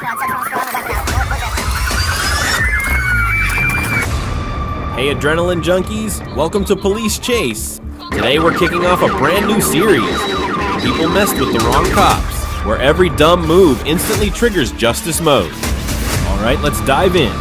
Hey adrenaline junkies, welcome to Police Chase. Today we're kicking off a brand new series. People messed with the wrong cops, where every dumb move instantly triggers justice mode. Alright, let's dive in.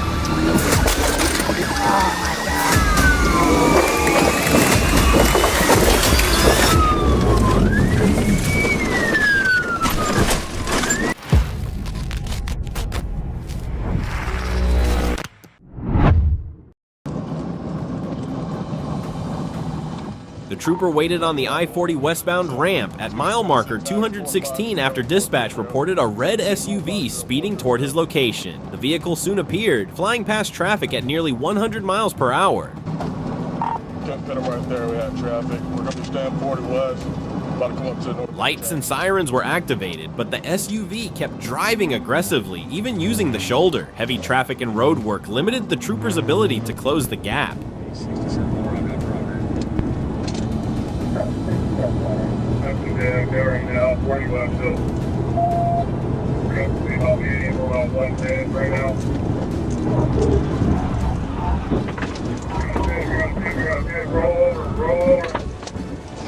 The trooper waited on the I-40 westbound ramp at mile marker 216 after dispatch reported a red SUV speeding toward his location. The vehicle soon appeared, flying past traffic at nearly 100 miles per hour. Right there, we had traffic. We're going to stand 40 west. About to come up to north. Lights and sirens were activated, but the SUV kept driving aggressively, even using the shoulder. Heavy traffic and road work limited the trooper's ability to close the gap. Right now, 40 left, so we're going to see about 80 on 110 right now. We're going to roll over,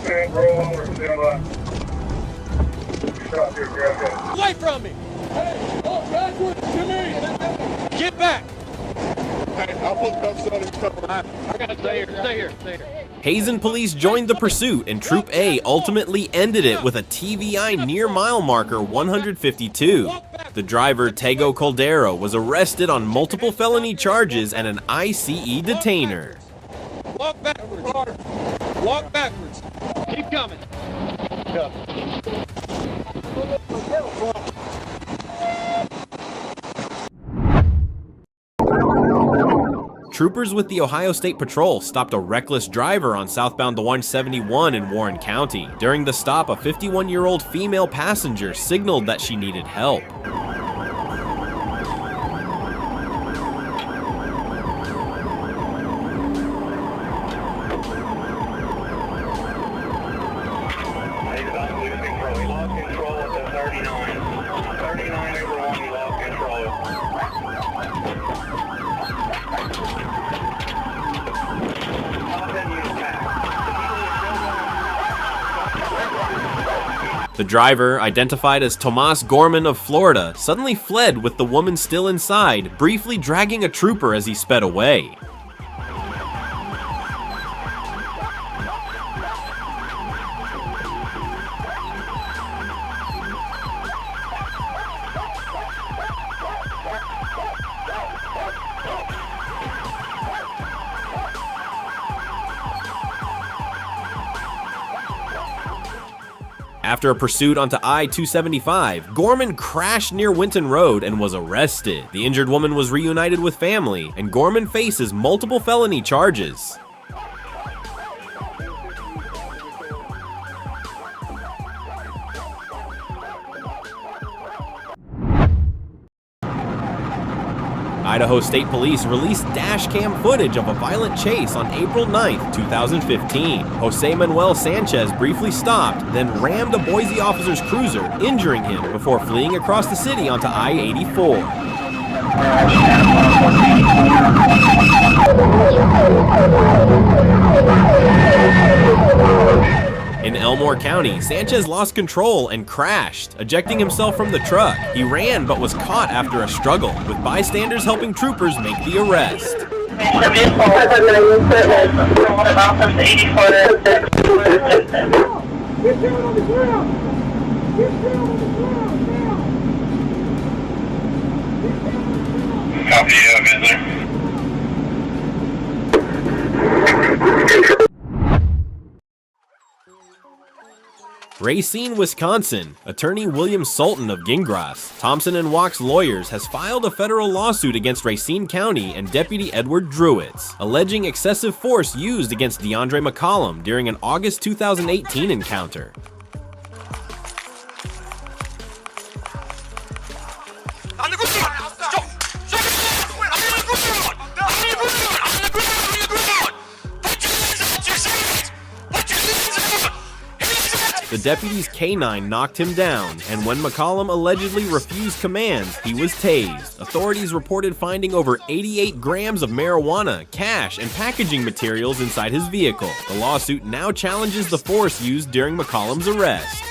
stand, roll over, stand by. Stop here, grab that. Away from me! Hey, walk backwards to me! Get back! Hey, I'll put the cuffs on and cover. I gotta stay here. Hazen police joined the pursuit, and Troop A ultimately ended it with a TVI near mile marker 152. The driver, Tego Caldero, was arrested on multiple felony charges and an ICE detainer. Walk backwards. Walk backwards. Keep coming. Troopers with the Ohio State Patrol stopped a reckless driver on southbound the 171 in Warren County. During the stop, a 51-year-old female passenger signaled that she needed help. The driver, identified as Tomas Gorman of Florida, suddenly fled with the woman still inside, briefly dragging a trooper as he sped away. After a pursuit onto I-275, Gorman crashed near Winton Road and was arrested. The injured woman was reunited with family, and Gorman faces multiple felony charges. Idaho State Police released dashcam footage of a violent chase on April 9, 2015. Jose Manuel Sanchez briefly stopped, then rammed a Boise officer's cruiser, injuring him before fleeing across the city onto I-84. In Elmore County, Sanchez lost control and crashed, ejecting himself from the truck. He ran but was caught after a struggle, with bystanders helping troopers make the arrest. Copy, Visitor. Racine, Wisconsin. Attorney William Sultan of Gingras, Thompson & Walk's lawyers, has filed a federal lawsuit against Racine County and Deputy Edward Druitz, alleging excessive force used against DeAndre McCollum during an August 2018 encounter. The the deputy's canine knocked him down, and when McCollum allegedly refused commands, he was tased. Authorities reported finding over 88 grams of marijuana, cash, and packaging materials inside his vehicle. The lawsuit now challenges the force used during McCollum's arrest.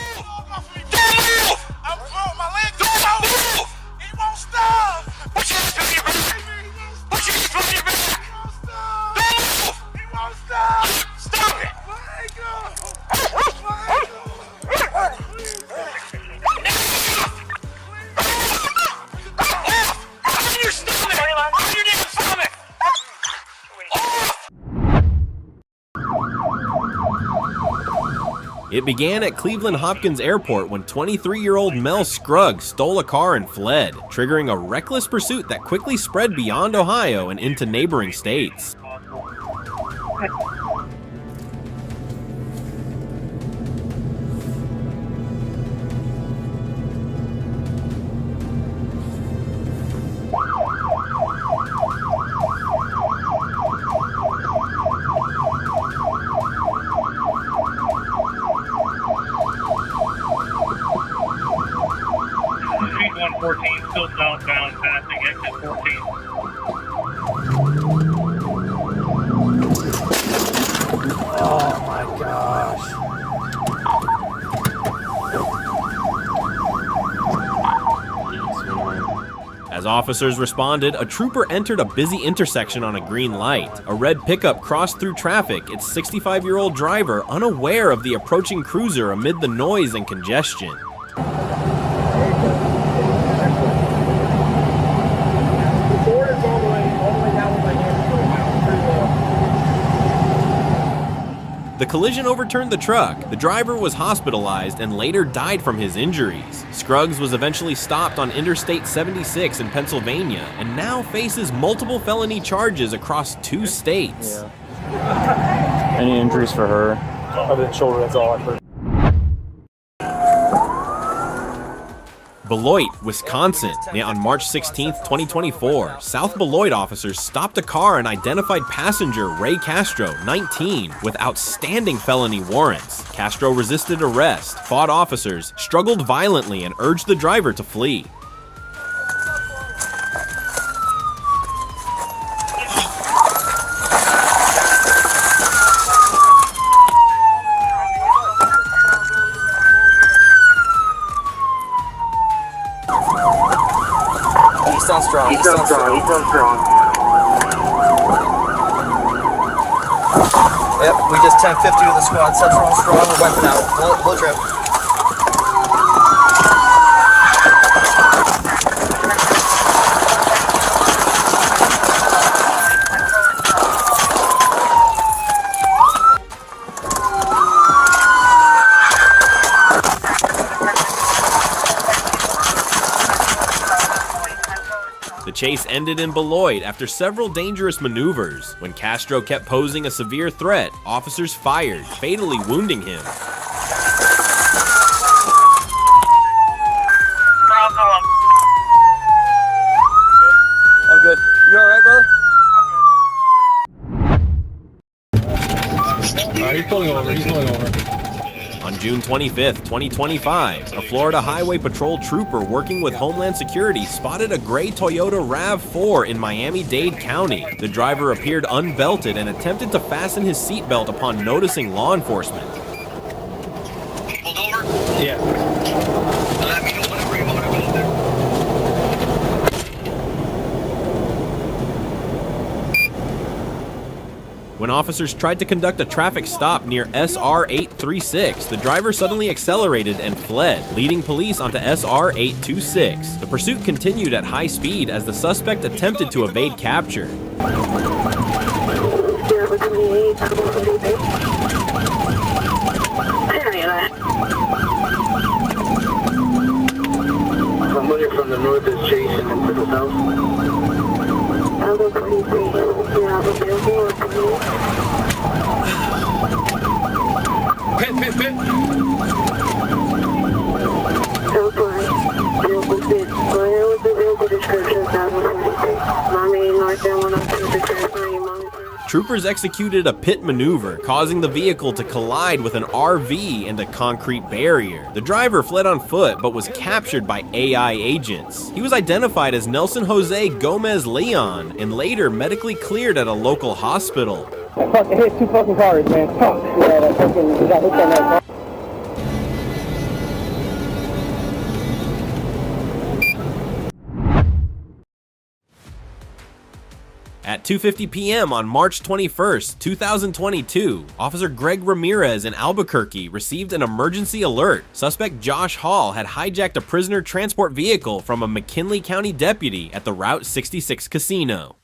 It began at Cleveland Hopkins Airport when 23-year-old Mel Scruggs stole a car and fled, triggering a reckless pursuit that quickly spread beyond Ohio and into neighboring states. Still southbound, passing exit 14. Oh my gosh. As officers responded, a trooper entered a busy intersection on a green light. A red pickup crossed through traffic, its 65-year-old driver unaware of the approaching cruiser amid the noise and congestion. The collision overturned the truck. The driver was hospitalized and later died from his injuries. Scruggs was eventually stopped on Interstate 76 in Pennsylvania and now faces multiple felony charges across 2 states. Yeah. Any injuries for her? Other than shoulder, that's all I've heard. Beloit, Wisconsin. On March 16, 2024, South Beloit officers stopped a car and identified passenger Ray Castro, 19, with outstanding felony warrants. Castro resisted arrest, fought officers, struggled violently, and urged the driver to flee. He sounds strong. He sounds strong. Yep, we just 1050 with the squad. Central strong. We're wiping out. Full trip. The chase ended in Beloit after several dangerous maneuvers. When Castro kept posing a severe threat, officers fired, fatally wounding him. I'm good. You alright, brother? He's pulling over. On June 25, 2025, a Florida Highway Patrol trooper working with Homeland Security spotted a gray Toyota RAV4 in Miami-Dade County. The driver appeared unbelted and attempted to fasten his seatbelt upon noticing law enforcement. Pulled over? Yeah. Let me know whenever you want to go there. When officers tried to conduct a traffic stop near SR 836, the driver suddenly accelerated and fled, leading police onto SR 826. The pursuit continued at high speed as the suspect attempted to evade capture. Somebody from the north is chasing him to the south. Pit. Description 743. Mommy, North and 102, Troopers executed a pit maneuver, causing the vehicle to collide with an RV and a concrete barrier. The driver fled on foot, but was captured by AI agents. He was identified as Nelson Jose Gomez Leon, and later medically cleared at a local hospital. I fucking hit 2 fucking cars, man. Fuck. Yeah, that fucking got hooked on that car. At 2:50 p.m. on March 21st, 2022, Officer Greg Ramirez in Albuquerque received an emergency alert. Suspect Josh Hall had hijacked a prisoner transport vehicle from a McKinley County deputy at the Route 66 casino.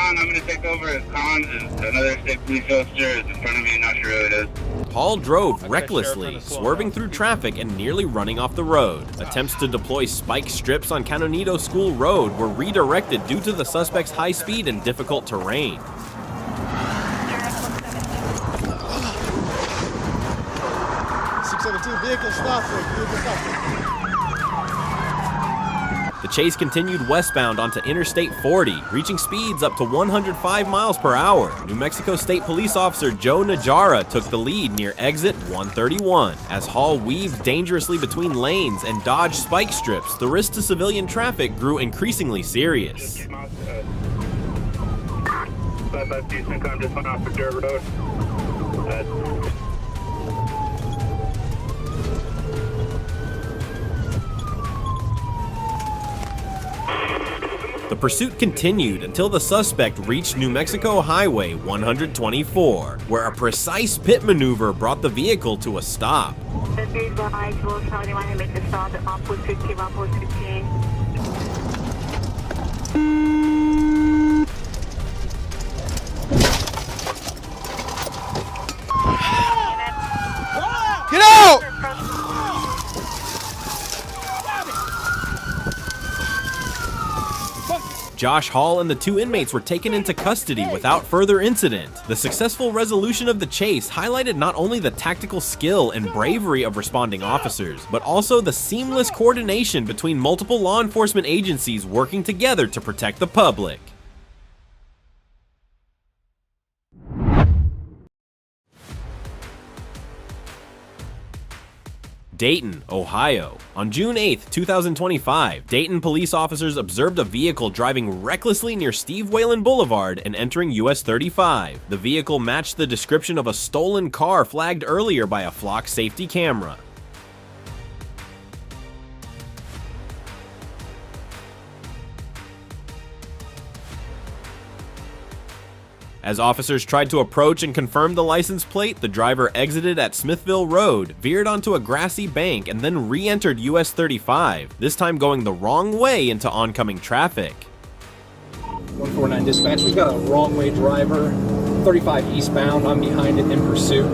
I'm going to take over as Cons, and another state police officer is in front of me, not sure who it is. Hall drove recklessly, swerving through traffic and nearly running off the road. Attempts to deploy spike strips on Canonito School Road were redirected due to the suspect's high speed and difficult terrain. Vehicle stop. The chase continued westbound onto Interstate 40, reaching speeds up to 105 miles per hour. New Mexico State Police Officer Joe Najara took the lead near exit 131. As Hall weaved dangerously between lanes and dodged spike strips, the risk to civilian traffic grew increasingly serious. Just went off for dirt road. The pursuit continued until the suspect reached New Mexico Highway 124, where a precise pit maneuver brought the vehicle to a stop. Get out! Josh Hall and the 2 inmates were taken into custody without further incident. The successful resolution of the chase highlighted not only the tactical skill and bravery of responding officers, but also the seamless coordination between multiple law enforcement agencies working together to protect the public. Dayton, Ohio. On June 8, 2025, Dayton police officers observed a vehicle driving recklessly near Steve Whalen Boulevard and entering US 35. The vehicle matched the description of a stolen car flagged earlier by a flock safety camera. As officers tried to approach and confirm the license plate, the driver exited at Smithville Road, veered onto a grassy bank, and then re-entered US 35, this time going the wrong way into oncoming traffic. 149 dispatch, we've got a wrong way driver, 35 eastbound, I'm behind it in pursuit.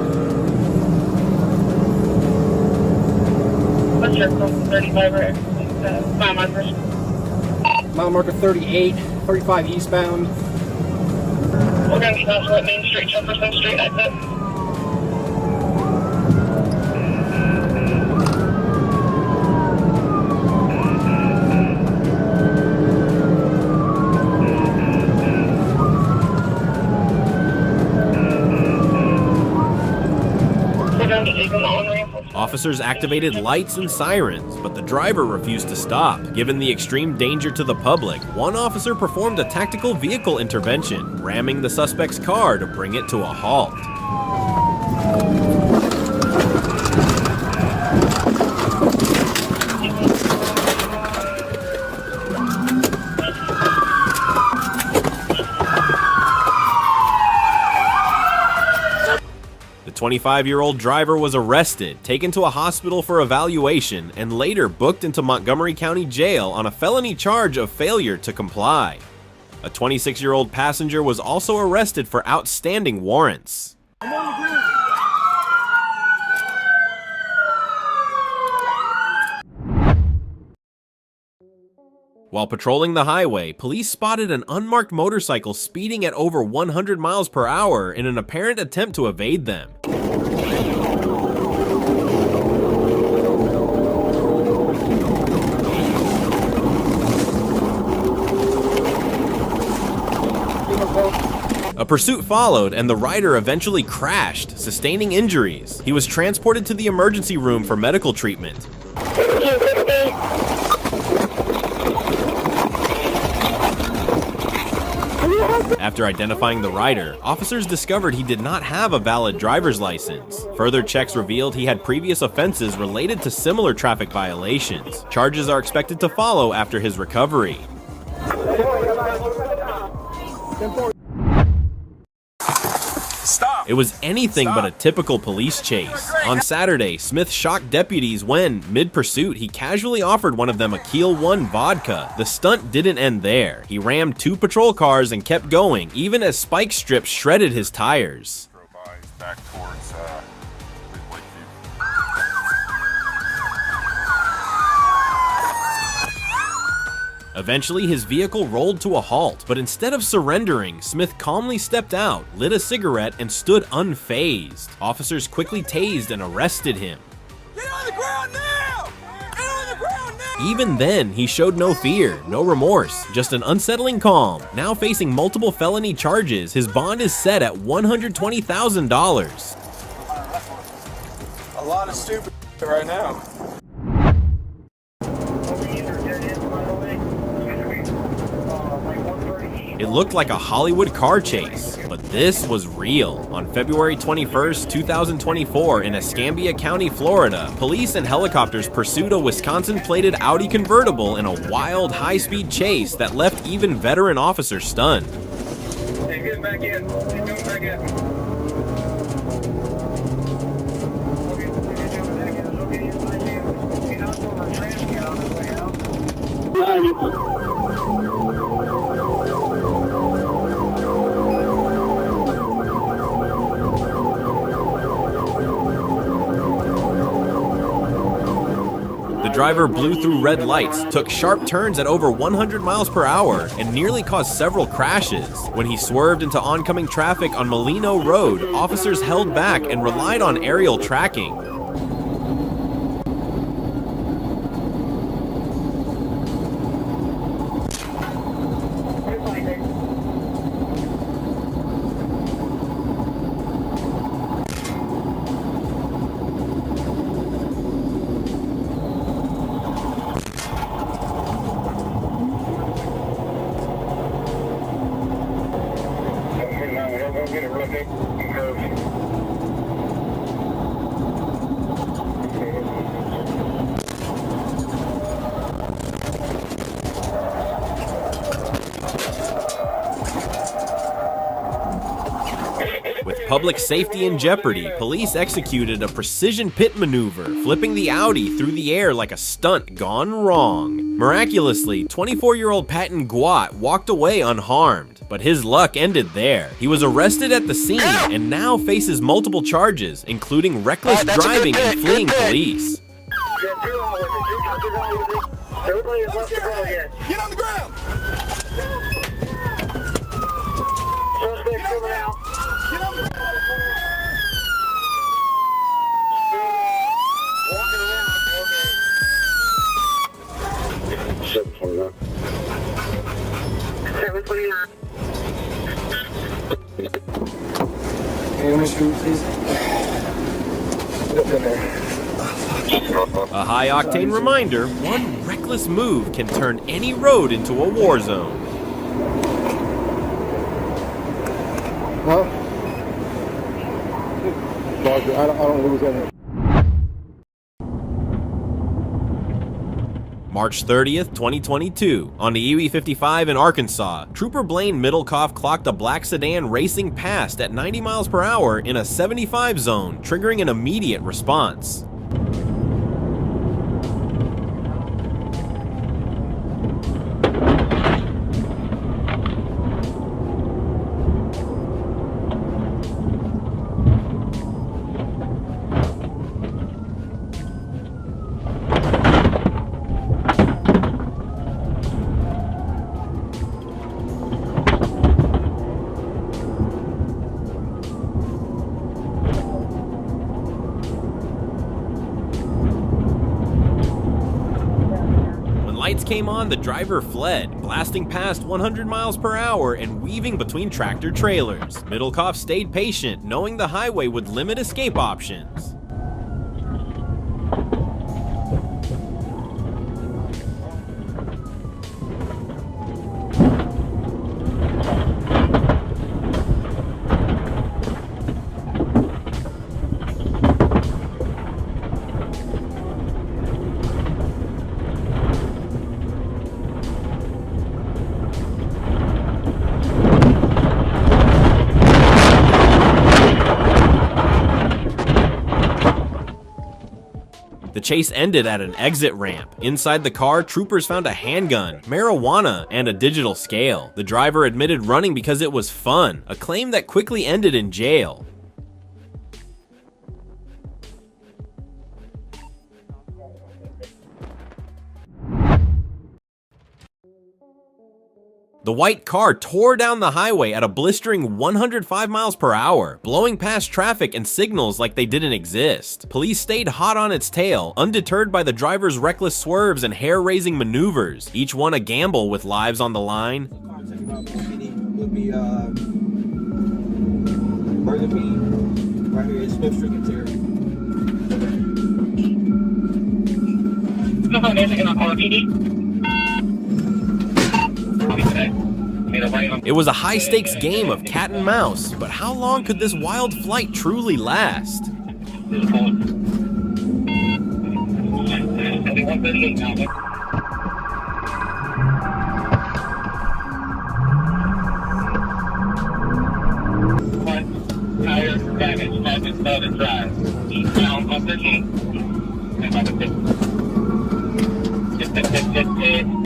What's your code 35 or mile marker? Mile marker 38, 35 eastbound. We're going to be also at Main Street, Jefferson Street exit. Officers activated lights and sirens, but the driver refused to stop. Given the extreme danger to the public, one officer performed a tactical vehicle intervention, ramming the suspect's car to bring it to a halt. The 25-year-old driver was arrested, taken to a hospital for evaluation, and later booked into Montgomery County Jail on a felony charge of failure to comply. A 26-year-old passenger was also arrested for outstanding warrants. While patrolling the highway, police spotted an unmarked motorcycle speeding at over 100 miles per hour in an apparent attempt to evade them. A pursuit followed, and the rider eventually crashed, sustaining injuries. He was transported to the emergency room for medical treatment. After identifying the rider, officers discovered he did not have a valid driver's license. Further checks revealed he had previous offenses related to similar traffic violations. Charges are expected to follow after his recovery. It was anything but a typical police chase. On Saturday, Smith shocked deputies when, mid-pursuit, he casually offered one of them a Keel 1 vodka. The stunt didn't end there. He rammed 2 patrol cars and kept going, even as spike strips shredded his tires. Back towards Eventually, his vehicle rolled to a halt, but instead of surrendering, Smith calmly stepped out, lit a cigarette, and stood unfazed. Officers quickly tased and arrested him. Get on the ground now! Get on the ground now! Even then, he showed no fear, no remorse, just an unsettling calm. Now facing multiple felony charges, his bond is set at $120,000. a lot of stupid right now. It looked like a Hollywood car chase, but this was real. On February 21st, 2024, in Escambia County, Florida, police and helicopters pursued a Wisconsin-plated Audi convertible in a wild, high-speed chase that left even veteran officers stunned. Hey, get back in. Get back in. The driver blew through red lights, took sharp turns at over 100 miles per hour, and nearly caused several crashes. When he swerved into oncoming traffic on Molino Road, officers held back and relied on aerial tracking. With public safety in jeopardy, police executed a precision pit maneuver, flipping the Audi through the air like a stunt gone wrong. Miraculously, 24-year-old Patton Guat walked away unharmed, but his luck ended there. He was arrested at the scene and now faces multiple charges, including reckless driving and fleeing police. Everybody is left to go again. Get on the ground! Suspect coming out. Get on the ground! Walking around. Okay. 749. 749. Hey, let me shoot, please. Get up in there. A high-octane reminder, one reckless move can turn any road into a war zone. Huh? I don't lose any. March 30th, 2022. On the UE-55 in Arkansas, Trooper Blaine Middlecoff clocked a black sedan racing past at 90 miles per hour in a 75 zone, triggering an immediate response. lights came on, the driver fled, blasting past 100 miles per hour and weaving between tractor trailers. Middlecoff stayed patient, knowing the highway would limit escape options. The chase ended at an exit ramp. Inside the car, troopers found a handgun, marijuana, and a digital scale. The driver admitted running because it was fun, a claim that quickly ended in jail. The white car tore down the highway at a blistering 105 miles per hour, blowing past traffic and signals like they didn't exist. Police stayed hot on its tail, undeterred by the driver's reckless swerves and hair-raising maneuvers, each one a gamble with lives on the line. Would be Burger King, right here is Smith Street Interior. It was a high-stakes game of cat and mouse, but how long could this wild flight truly last?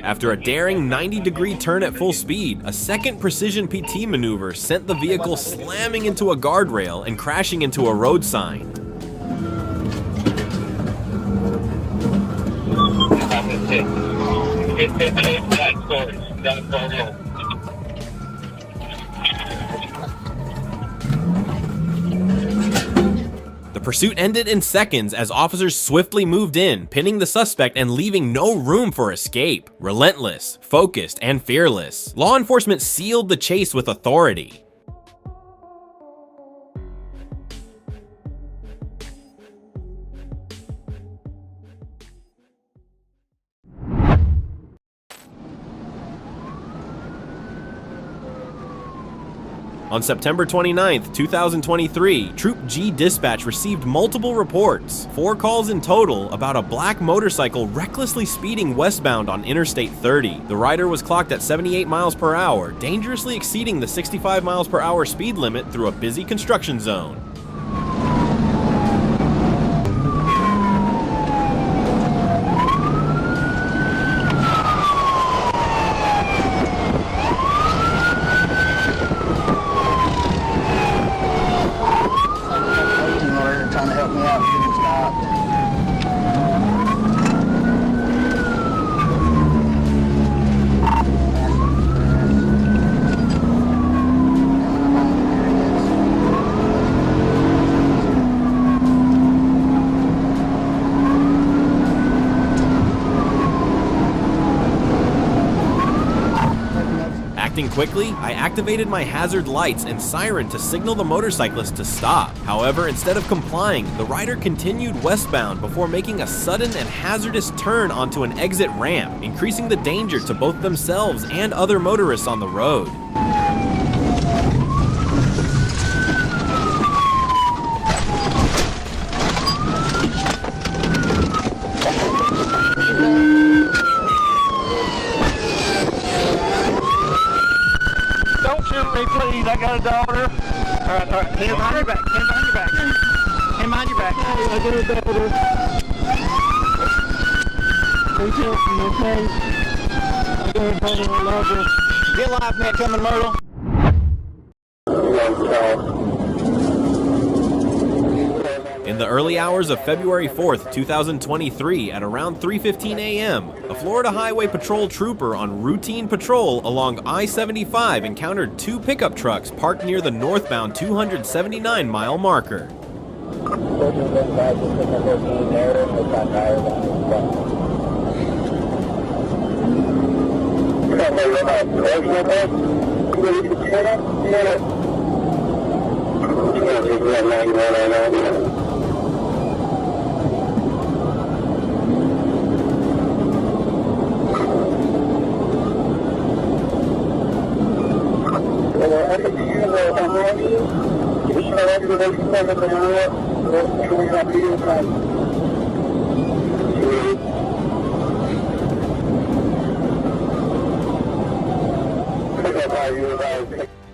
After a daring 90-degree turn at full speed, a second precision PT maneuver sent the vehicle slamming into a guardrail and crashing into a road sign. The pursuit ended in seconds as officers swiftly moved in, pinning the suspect and leaving no room for escape. Relentless, focused, and fearless, law enforcement sealed the chase with authority. On September 29, 2023, Troop G Dispatch received multiple reports, 4 calls in total, about a black motorcycle recklessly speeding westbound on Interstate 30. The rider was clocked at 78 miles per hour, dangerously exceeding the 65 miles per hour speed limit through a busy construction zone. Acting quickly, I activated my hazard lights and siren to signal the motorcyclist to stop. However, instead of complying, the rider continued westbound before making a sudden and hazardous turn onto an exit ramp, increasing the danger to both themselves and other motorists on the road. Please, I got a daughter. All right. Hand behind your back. Hand behind your back. Hand behind your back. I got a daughter. Please help me, okay? I got a daughter. I love her. Get live, man. Coming, Myrtle. In the early hours of February 4th, 2023, at around 3:15 a.m., a Florida Highway Patrol trooper on routine patrol along I-75 encountered 2 pickup trucks parked near the northbound 279-mile marker.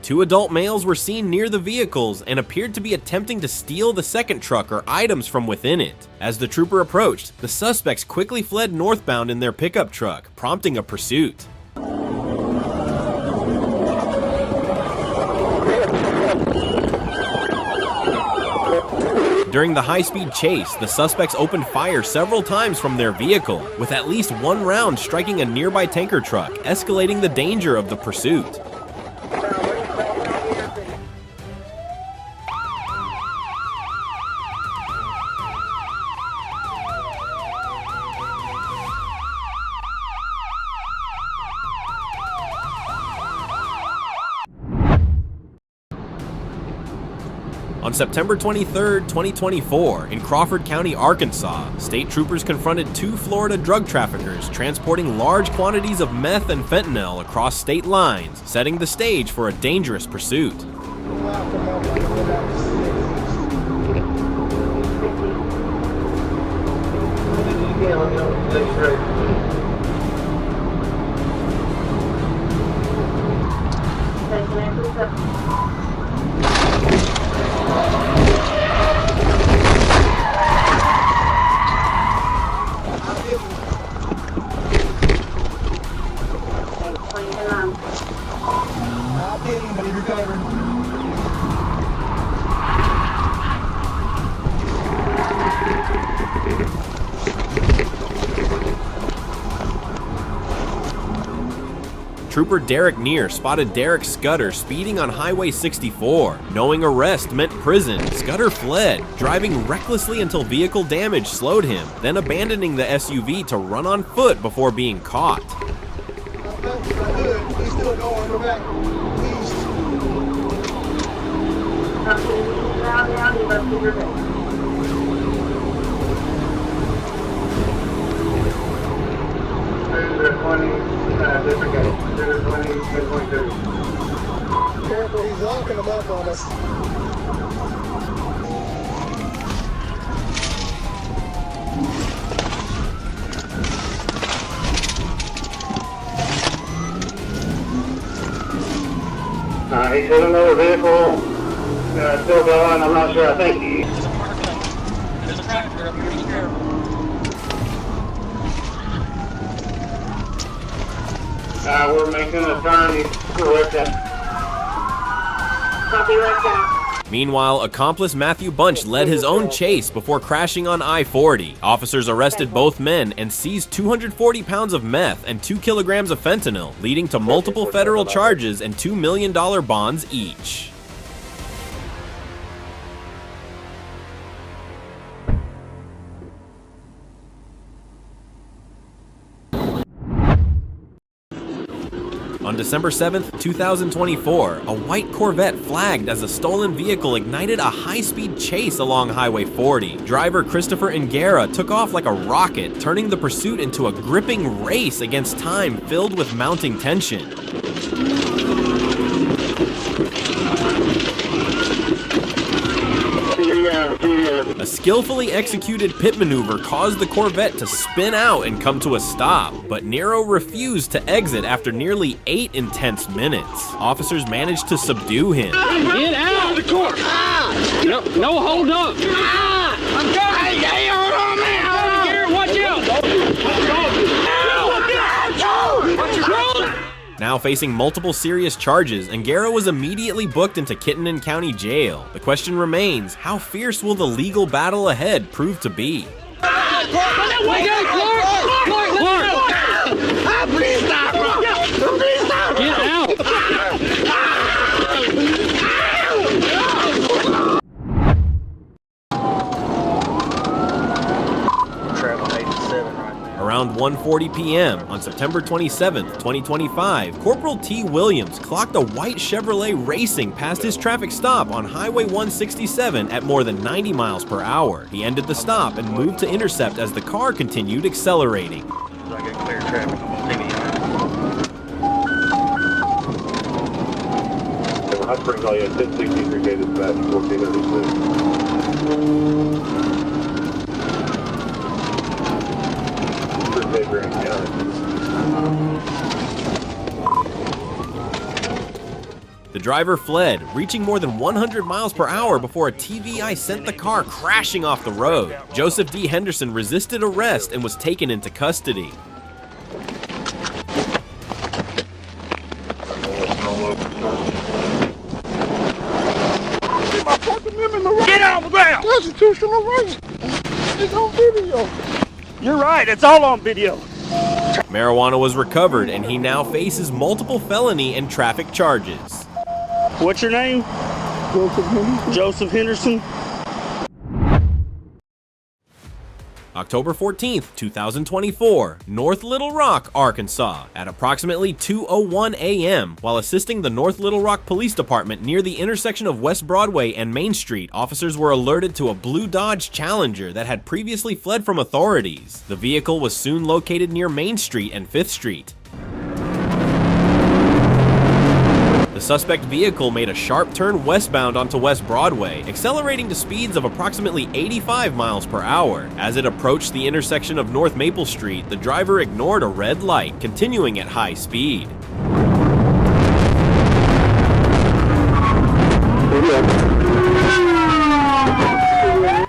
Two adult males were seen near the vehicles and appeared to be attempting to steal the second truck or items from within it. As the trooper approached, the suspects quickly fled northbound in their pickup truck, prompting a pursuit. During the high-speed chase, the suspects opened fire several times from their vehicle, with at least one round striking a nearby tanker truck, escalating the danger of the pursuit. On September 23, 2024, in Crawford County, Arkansas, state troopers confronted two Florida drug traffickers transporting large quantities of meth and fentanyl across state lines, setting the stage for a dangerous pursuit. Trooper Derek Neer spotted Derek Scudder speeding on Highway 64. Knowing arrest meant prison, Scudder fled, driving recklessly until vehicle damage slowed him, then abandoning the SUV to run on foot before being caught. Careful, he's locking them up on us. He's in another vehicle, still going, I'm not sure, I think he... There's a tractor up here, be careful. We're making a turn, he's correct that. Copy right down. Meanwhile, accomplice Matthew Bunch led his own chase before crashing on I-40. Officers arrested both men and seized 240 pounds of meth and 2 kilograms of fentanyl, leading to multiple federal charges and $2 million bonds each. On December 7, 2024, a white Corvette flagged as a stolen vehicle ignited a high-speed chase along Highway 40. Driver Christopher Ngara took off like a rocket, turning the pursuit into a gripping race against time filled with mounting tension. A skillfully executed pit maneuver caused the Corvette to spin out and come to a stop, but Nero refused to exit after nearly 8 intense minutes. Officers managed to subdue him. Get out of the court! No, hold up! I'm coming! Hey, hold on, man! Garrett, watch out! Now facing multiple serious charges, Ngara was immediately booked into Kittenon County Jail. The question remains, how fierce will the legal battle ahead prove to be? Please stop! Please stop! Get out! Traveling 87 right now. Around 1:40 p.m. on September 27, 2025, Corporal T. Williams clocked a white Chevrolet racing past his traffic stop on Highway 167 at more than 90 miles per hour. He ended the stop and moved to intercept as the car continued accelerating. I get clear traffic. Hot Springs, all you had 1063 dispatch, 1436. The driver fled, reaching more than 100 miles per hour before a TVI sent the car crashing off the road. Joseph D. Henderson resisted arrest and was taken into custody. Get on the ground! Constitutional rights. It's on video. You're right, it's all on video. Marijuana was recovered and he now faces multiple felony and traffic charges. What's your name? Joseph Henderson. October 14th, 2024, North Little Rock, Arkansas. At approximately 2:01 a.m., while assisting the North Little Rock Police Department near the intersection of West Broadway and Main Street, officers were alerted to a blue Dodge Challenger that had previously fled from authorities. The vehicle was soon located near Main Street and 5th Street. The suspect vehicle made a sharp turn westbound onto West Broadway, accelerating to speeds of approximately 85 miles per hour. As it approached the intersection of North Maple Street, the driver ignored a red light, continuing at high speed.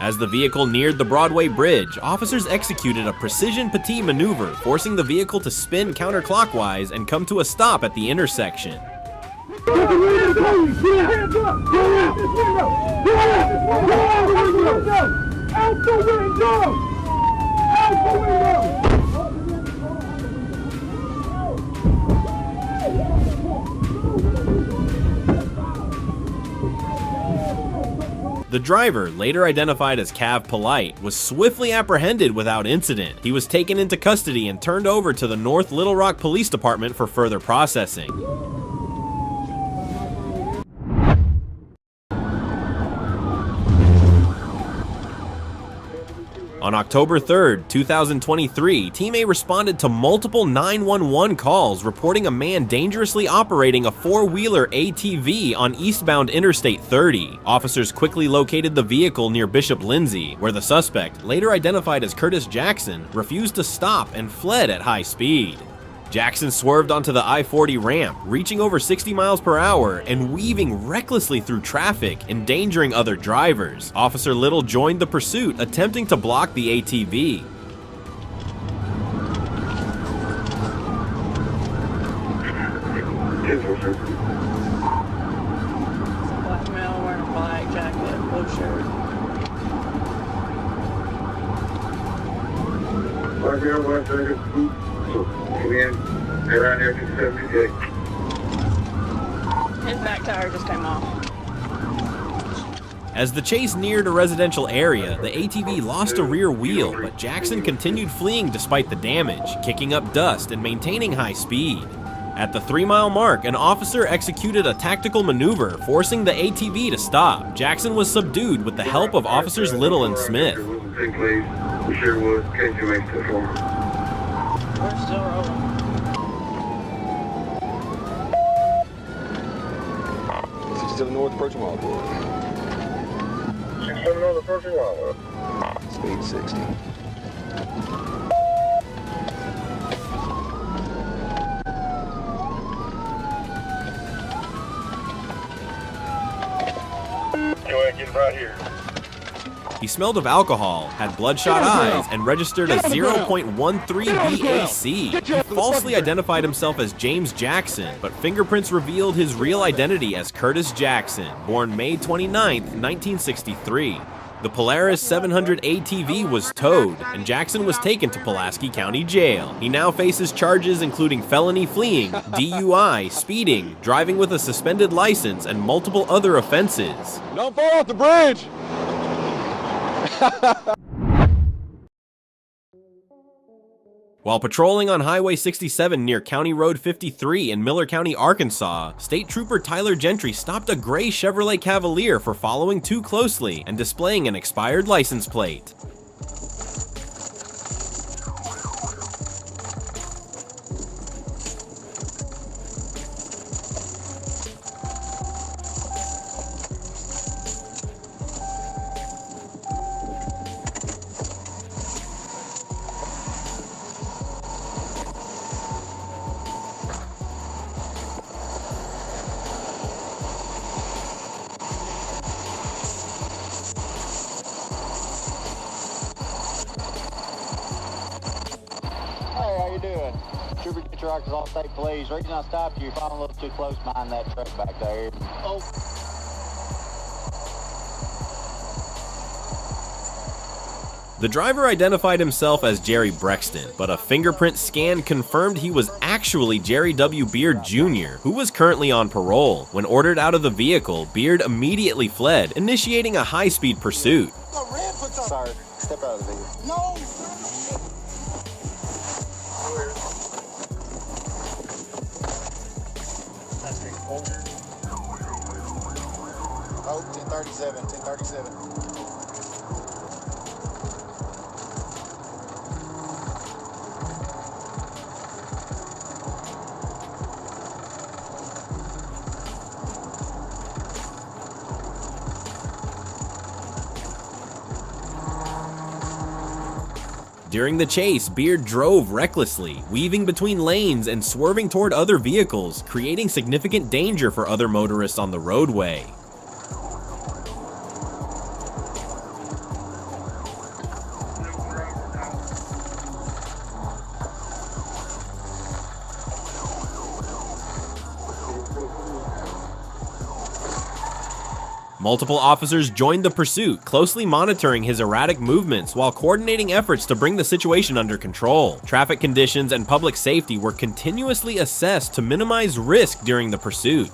As the vehicle neared the Broadway Bridge, officers executed a precision petit maneuver, forcing the vehicle to spin counterclockwise and come to a stop at the intersection. Get the window, please. Get your hands up. Go out this window. Go out this window. Go out the window. Out the window. Out the window. The driver, later identified as Cav Polite, was swiftly apprehended without incident. He was taken into custody and turned over to the North Little Rock Police Department for further processing. On October 3rd, 2023, Team A responded to multiple 911 calls reporting a man dangerously operating a four-wheeler ATV on eastbound Interstate 30. Officers quickly located the vehicle near Bishop Lindsay, where the suspect, later identified as Curtis Jackson, refused to stop and fled at high speed. Jackson swerved onto the I-40 ramp, reaching over 60 miles per hour and weaving recklessly through traffic, endangering other drivers. Officer Little joined the pursuit, attempting to block the ATV. Black male wearing a black jacket, blue shirt. Black male, black jacket, blue. Come in, around there, 278. His back tire just came off. As the chase neared a residential area, the ATV lost a rear wheel, but Jackson continued fleeing despite the damage, kicking up dust and maintaining high speed. At the 3-mile mark, an officer executed a tactical maneuver, forcing the ATV to stop. Jackson was subdued with the help of officers Little and Smith. We sure was. K2 We're still rolling. 67 North approaching Wildwood. 67 North approaching Wildwood. Speed 60. Go ahead, get right here. He smelled of alcohol, had bloodshot eyes, and registered a 0.13 BAC. He falsely identified himself as James Jackson, but fingerprints revealed his real identity as Curtis Jackson, born May 29, 1963. The Polaris 700 ATV was towed, and Jackson was taken to Pulaski County Jail. He now faces charges including felony fleeing, DUI, speeding, driving with a suspended license, and multiple other offenses. Don't fall off the bridge. While patrolling on Highway 67 near County Road 53 in Miller County, Arkansas, State Trooper Tyler Gentry stopped a gray Chevrolet Cavalier for following too closely and displaying an expired license plate. Trooper Gentry, Arkansas State Police. The reason I stopped you, you're following a little too close behind that truck back there. Oh. The driver identified himself as Jerry Brexton, but a fingerprint scan confirmed he was actually Jerry W. Beard Jr., who was currently on parole. When ordered out of the vehicle, Beard immediately fled, initiating a high-speed pursuit. Sorry, step out of the vehicle. No! Oh, 1037, 1037. During the chase, Beard drove recklessly, weaving between lanes and swerving toward other vehicles, creating significant danger for other motorists on the roadway. Multiple officers joined the pursuit, closely monitoring his erratic movements while coordinating efforts to bring the situation under control. Traffic conditions and public safety were continuously assessed to minimize risk during the pursuit.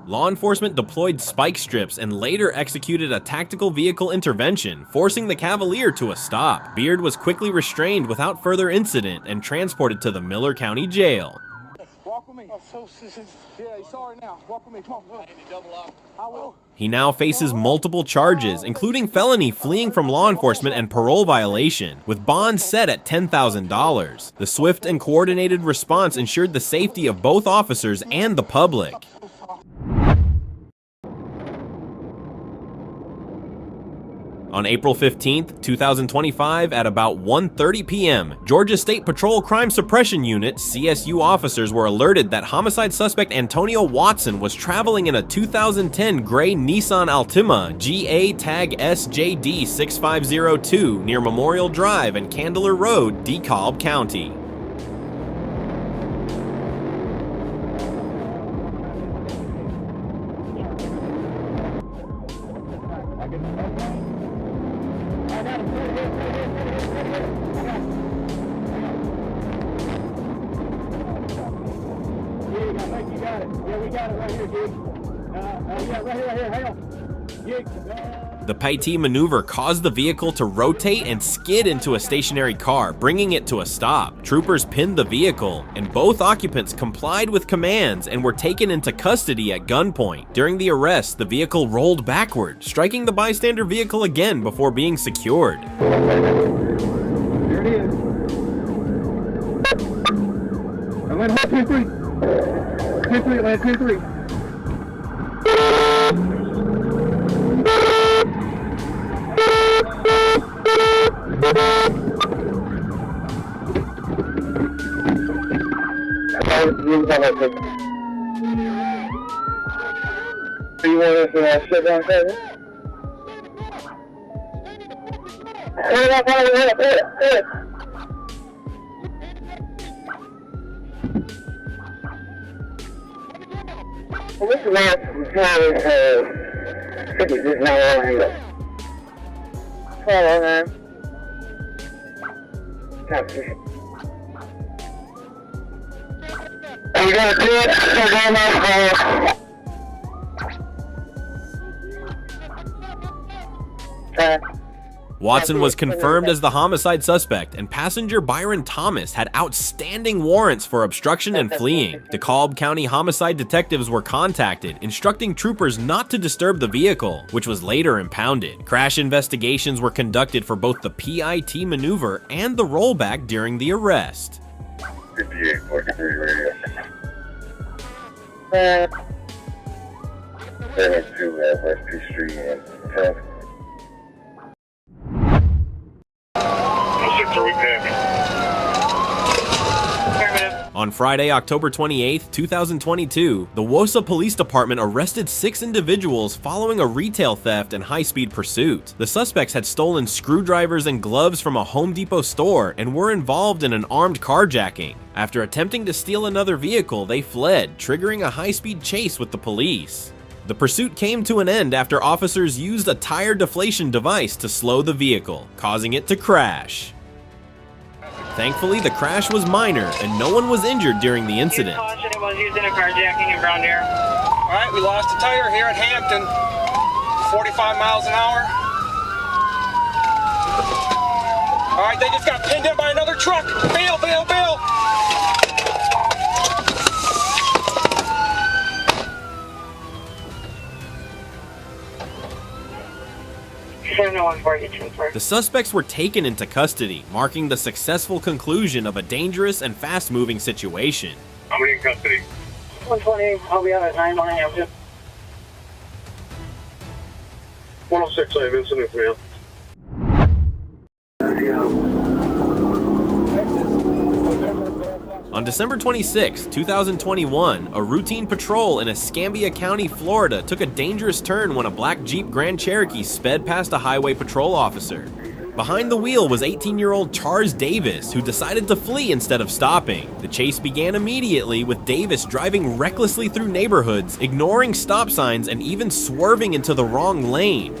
Law enforcement deployed spike strips and later executed a tactical vehicle intervention, forcing the Cavalier to a stop. Beard was quickly restrained without further incident and transported to the Miller County Jail. Walk with me. Yeah, he's sorry now. Walk with me. Come on. I will. He now faces multiple charges, including felony fleeing from law enforcement and parole violation, with bonds set at $10,000. The swift and coordinated response ensured the safety of both officers and the public. On April 15, 2025, at about 1:30 p.m., Georgia State Patrol Crime Suppression Unit (CSU) officers were alerted that homicide suspect Antonio Watson was traveling in a 2010 gray Nissan Altima GA tag SJD 6502 near Memorial Drive and Candler Road, DeKalb County. The Paitee maneuver caused the vehicle to rotate and skid into a stationary car, bringing it to a stop. Troopers pinned the vehicle, and both occupants complied with commands and were taken into custody at gunpoint. During the arrest, the vehicle rolled backward, striking the bystander vehicle again before being secured. There it is. Atlanta 10-3. 10-3, Atlanta 10-3. Do you want us to shut down service? Well, this is not this is not all angle. Follow, man. Copy. Are you gonna do it? Watson was confirmed as the homicide suspect, and passenger Byron Thomas had outstanding warrants for obstruction and fleeing. DeKalb County homicide detectives were contacted, instructing troopers not to disturb the vehicle, which was later impounded. Crash investigations were conducted for both the PIT maneuver and the rollback during the arrest. 5843 radio. 72 West P Street and 10. On Friday, October 28, 2022, the Wosa Police Department arrested 6 individuals following a retail theft and high-speed pursuit. The suspects had stolen screwdrivers and gloves from a Home Depot store and were involved in an armed carjacking. After attempting to steal another vehicle, they fled, triggering a high-speed chase with the police. The pursuit came to an end after officers used a tire deflation device to slow the vehicle, causing it to crash. Thankfully, the crash was minor and no one was injured during the incident. Caution, it was used in a carjacking in Brown Deer. All right, we lost a tire here at Hampton. 45 miles an hour. All right, they just got pinned in by another truck. Bail, bail, bail. The suspects were taken into custody, marking the successful conclusion of a dangerous and fast-moving situation. How many in custody? 120, I'll be out at 9 on Hampton. 106, I have incident command. On December 26, 2021, a routine patrol in Escambia County, Florida took a dangerous turn when a black Jeep Grand Cherokee sped past a highway patrol officer. Behind the wheel was 18-year-old Charles Davis, who decided to flee instead of stopping. The chase began immediately, with Davis driving recklessly through neighborhoods, ignoring stop signs, and even swerving into the wrong lane.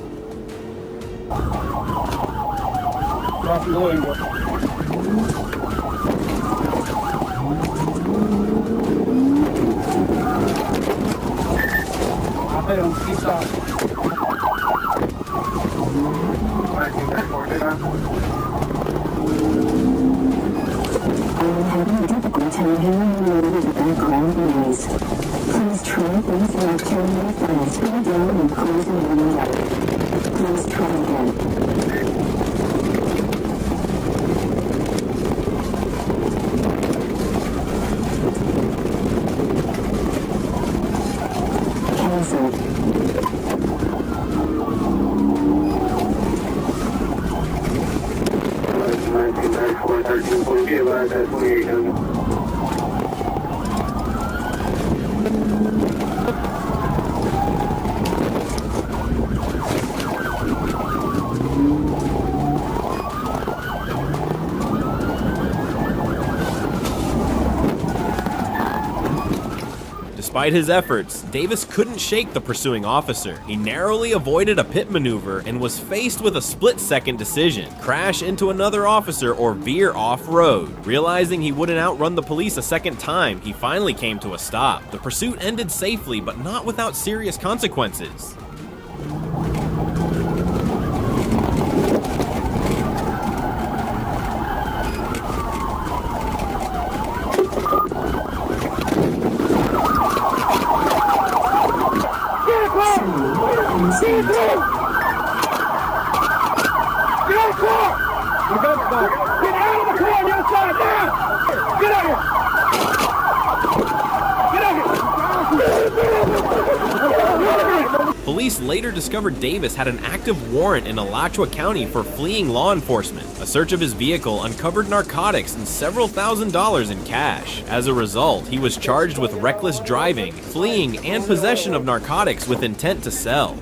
Despite his efforts, Davis couldn't shake the pursuing officer. He narrowly avoided a pit maneuver and was faced with a split-second decision: crash into another officer or veer off-road. Realizing he wouldn't outrun the police a second time, he finally came to a stop. The pursuit ended safely, but not without serious consequences. Police later discovered Davis had an active warrant in Alachua County for fleeing law enforcement. A search of his vehicle uncovered narcotics and several $1,000s in cash. As a result, he was charged with reckless driving, fleeing, and possession of narcotics with intent to sell.